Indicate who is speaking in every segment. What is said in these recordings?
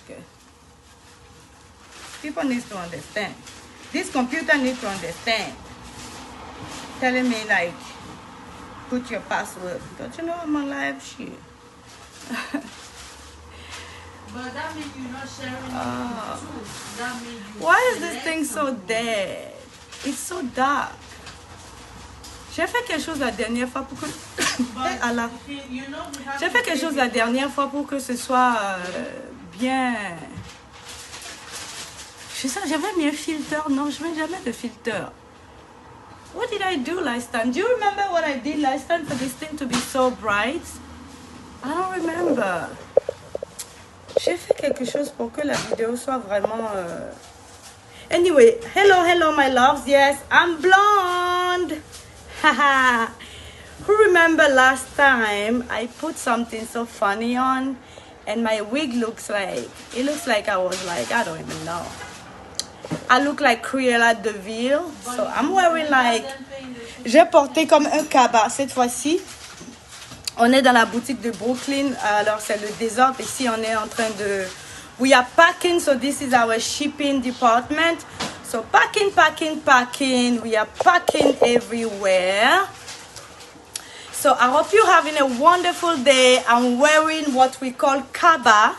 Speaker 1: Okay. People need to understand. This computer needs to understand. Telling me like, put your password. Don't you know I'm on live shit?
Speaker 2: But that means you're not sharing it too. That means you.
Speaker 1: Why is this thing so dead? It's so dark. J'ai fait quelque chose la dernière fois pour que... Allah. J'ai fait quelque chose la dernière fois pour que ce soit bien... Je sais, j'avais mis un filtre. Non, je mets jamais de filtre. What did I do last time? Do you remember what I did last time for this thing to be so bright? I don't remember. J'ai fait quelque chose pour que la vidéo soit vraiment... Anyway, hello my loves. Yes, I'm blonde. Haha. Who remember last time I put something so funny on and my wig looks like... It looks like I was like, I don't even know. I look like Cruella de Vil. So I'm wearing like... J'ai porté comme un cabas cette fois-ci. On est dans la boutique de Brooklyn. Alors, c'est le désordre. Ici, on est en train de... We are packing. So, this is our shipping department. So, packing. We are packing everywhere. So, I hope you're having a wonderful day. I'm wearing what we call kaba.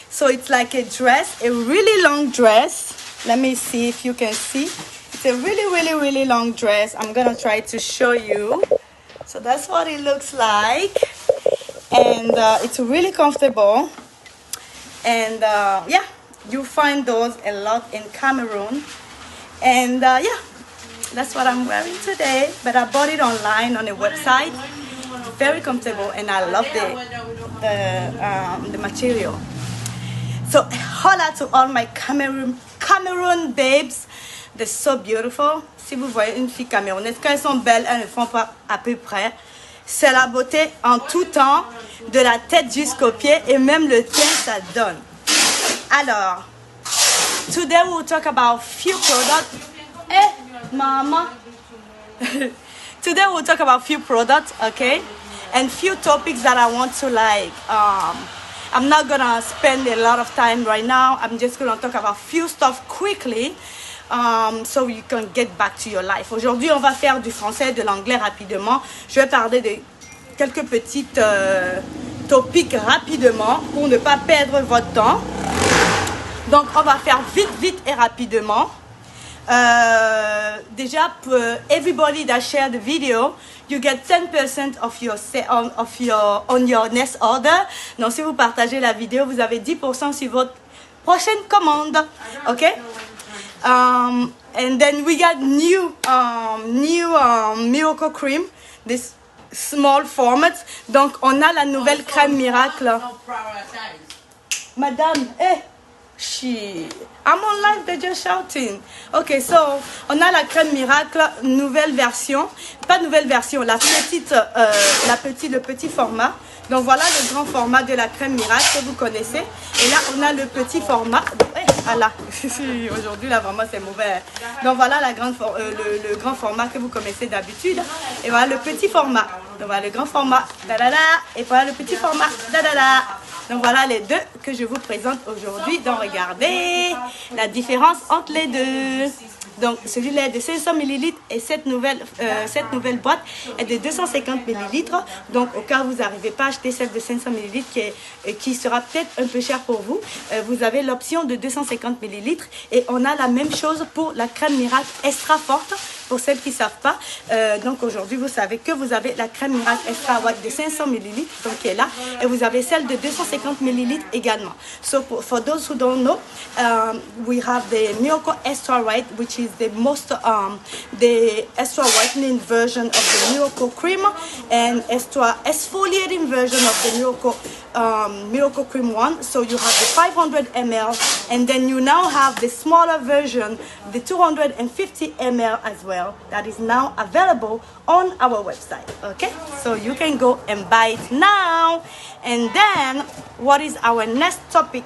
Speaker 1: So, it's like a dress, a really long dress. Let me see if you can see. It's a really long dress. I'm going to try to show you. So that's what it looks like, and it's really comfortable, and yeah, you find those a lot in Cameroon, and yeah, that's what I'm wearing today, but I bought it online on a website. Very comfortable, and I love the material. So holla to all my Cameroon babes. They're so beautiful. Si vous voyez une fille camerounaise, quand elles sont belles, elles ne font pas à peu près. C'est la beauté en tout temps, de la tête jusqu'aux pieds, et même le teint, ça donne. Alors, today we'll talk about few products. Eh, mama. Today we'll talk about few products, okay? And few topics that I want to like. I'm not gonna spend a lot of time right now. I'm just gonna talk about few stuff quickly. So you can get back to your life. Aujourd'hui, on va faire du français et de l'anglais rapidement. Je vais parler de quelques petites topics rapidement pour ne pas perdre votre temps. Donc, on va faire vite et rapidement. Déjà, everybody that share the video, you get 10% on your next order. Donc, si vous partagez la vidéo, vous avez 10% sur votre prochaine commande. OK? And then we got new Miracle Cream, this small format. Donc, on a la nouvelle crème miracle. Madame, I'm on live, they're just shouting. Okay, so, on a la crème miracle, nouvelle version. Pas nouvelle version, le petit format. Donc, voilà le grand format de la crème miracle que vous connaissez. Et là, on a le petit format. Aujourd'hui, là, vraiment, c'est mauvais. Donc, voilà le grand format que vous connaissez d'habitude. Et voilà le petit format. Donc, voilà le grand format. Et voilà le petit format. Donc, voilà les deux que je vous présente aujourd'hui. Donc, regardez la différence entre les deux. Donc, celui-là est de 500 ml et cette nouvelle boîte est de 250 ml. Donc, au cas où vous n'arrivez pas à acheter celle de 500 ml qui sera peut-être un peu chère pour vous, vous avez l'option de 250 ml. Et on a la même chose pour la crème miracle extra forte. Pour celles qui ne savent pas, donc aujourd'hui, vous savez que vous avez la crème miracle extra white de 500 ml, donc qui est là, et vous avez celle de 250 ml également. So for those who don't know, we have the Miracle Extra White, which is the the extra whitening version of the Miracle Cream, and extra exfoliating version of the Miracle Cream one. So you have the 500 ml, and then you now have the smaller version, the 250 ml as well. That is now available on our website. Okay, so you can go and buy it now. And then what is our next topic?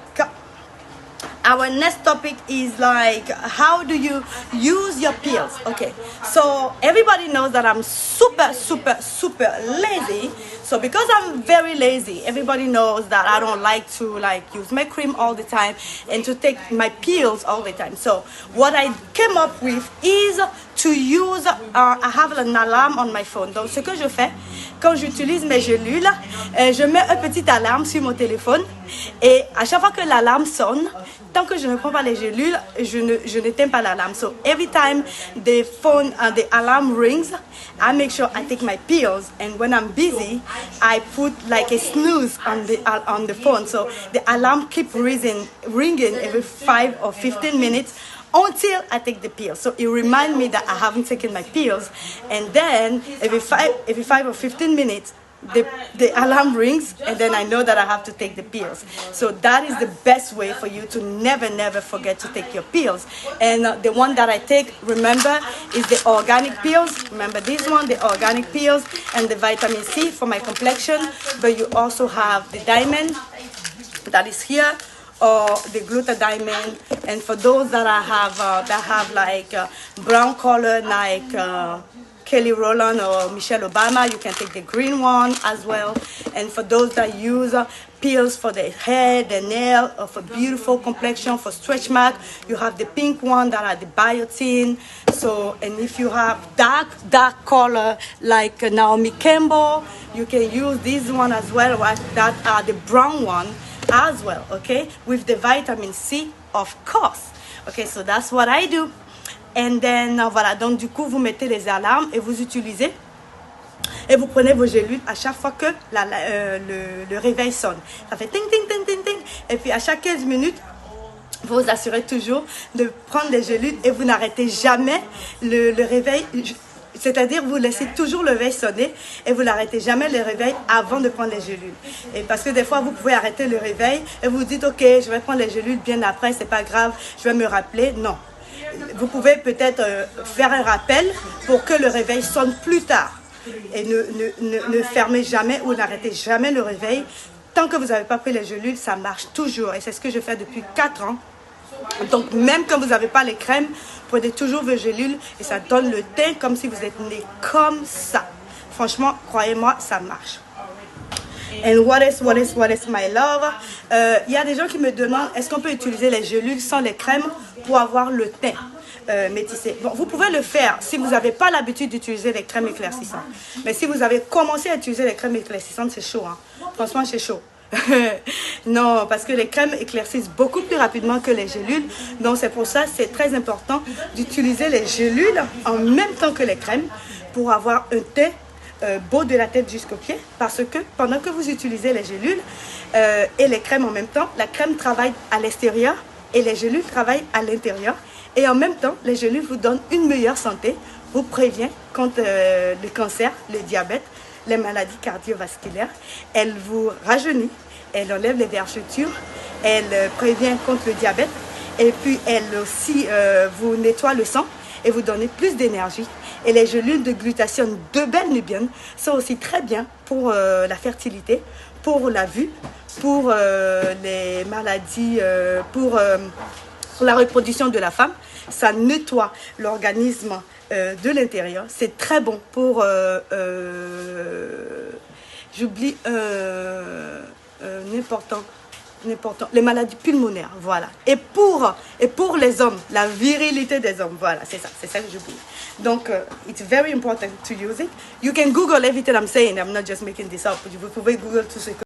Speaker 1: our next topic is like, how do you use your pills? Okay, so everybody knows that I'm super lazy. So because I'm very lazy, everybody knows that I don't like to like use my cream all the time and to take my pills all the time. So what I came up with is to use, I have an alarm on my phone. Donc ce que je fais, quand j'utilise mes gélules, je mets un petit alarme sur mon téléphone et à chaque fois que l'alarme sonne, tant que je ne prends pas les gélules, je n'éteins pas l'alarme. So every time the phone the alarm rings, I make sure I take my pills, and when I'm busy, I put like a snooze on the phone, so the alarm keep ringing every 5 or 15 minutes until I take the pills. So it reminds me that I haven't taken my pills, and then every 5 or 15 minutes, the alarm rings, and then I know that I have to take the pills. So that is the best way for you to never forget to take your pills. And the one that I take, remember, is the organic pills. Remember this one, the organic pills, and the vitamin C for my complexion. But you also have the diamond that is here, or the glutadiamine. And for those that have like brown color, like Kelly Rowland or Michelle Obama, you can take the green one as well. And for those that use pills for the hair, the nail, or for beautiful complexion, for stretch mark, you have the pink one that are the biotin. So, and if you have dark color like Naomi Campbell, you can use this one as well, right? That are the brown one as well, okay, with the vitamin C, of course. Okay, so that's what I do. And then, voilà, donc du coup, vous mettez les alarmes et vous utilisez. Et vous prenez vos gélules à chaque fois que le réveil sonne. Ça fait ting, ting, ting, ting, ting. Et puis à chaque 15 minutes, vous vous assurez toujours de prendre les gélules et vous n'arrêtez jamais le réveil. C'est-à-dire, vous laissez toujours le réveil sonner et vous n'arrêtez jamais le réveil avant de prendre les gélules. Et parce que des fois, vous pouvez arrêter le réveil et vous dites, ok, je vais prendre les gélules bien après, c'est pas grave, je vais me rappeler. Non. Vous pouvez peut-être faire un rappel pour que le réveil sonne plus tard. Et ne fermez jamais ou n'arrêtez jamais le réveil. Tant que vous n'avez pas pris les gélules, ça marche toujours. Et c'est ce que je fais depuis 4 ans. Donc même quand vous n'avez pas les crèmes, prenez toujours vos gélules et ça donne le teint comme si vous êtes né comme ça. Franchement, croyez-moi, ça marche. And what is my love? Y a des gens qui me demandent, est-ce qu'on peut utiliser les gélules sans les crèmes pour avoir le teint métissé? Bon, vous pouvez le faire si vous n'avez pas l'habitude d'utiliser les crèmes éclaircissantes. Mais si vous avez commencé à utiliser les crèmes éclaircissantes, c'est chaud, hein? Franchement, c'est chaud. Non, parce que les crèmes éclaircissent beaucoup plus rapidement que les gélules. Donc c'est pour ça, c'est très important d'utiliser les gélules en même temps que les crèmes pour avoir un teint beau de la tête jusqu'aux pieds, parce que pendant que vous utilisez les gélules et les crèmes en même temps, la crème travaille à l'extérieur et les gélules travaillent à l'intérieur, et en même temps les gélules vous donnent une meilleure santé, vous prévient contre le cancer, le diabète, les maladies cardiovasculaires, elle vous rajeunit, elle enlève les vergetures, elle prévient contre le diabète, et puis elle aussi vous nettoie le sang et vous donne plus d'énergie. Et les gélules de glutathione de bêta-nubienne sont aussi très bien pour la fertilité, pour la vue, pour les maladies, pour la reproduction de la femme. Ça nettoie l'organisme de l'intérieur. C'est très bon pour, j'oublie, les maladies pulmonaires, voilà. Et pour les hommes, la virilité des hommes, voilà, c'est ça que j'oublie. Donc, it's very important to use it. You can Google everything I'm saying. I'm not just making this up. Vous pouvez Google tout ce que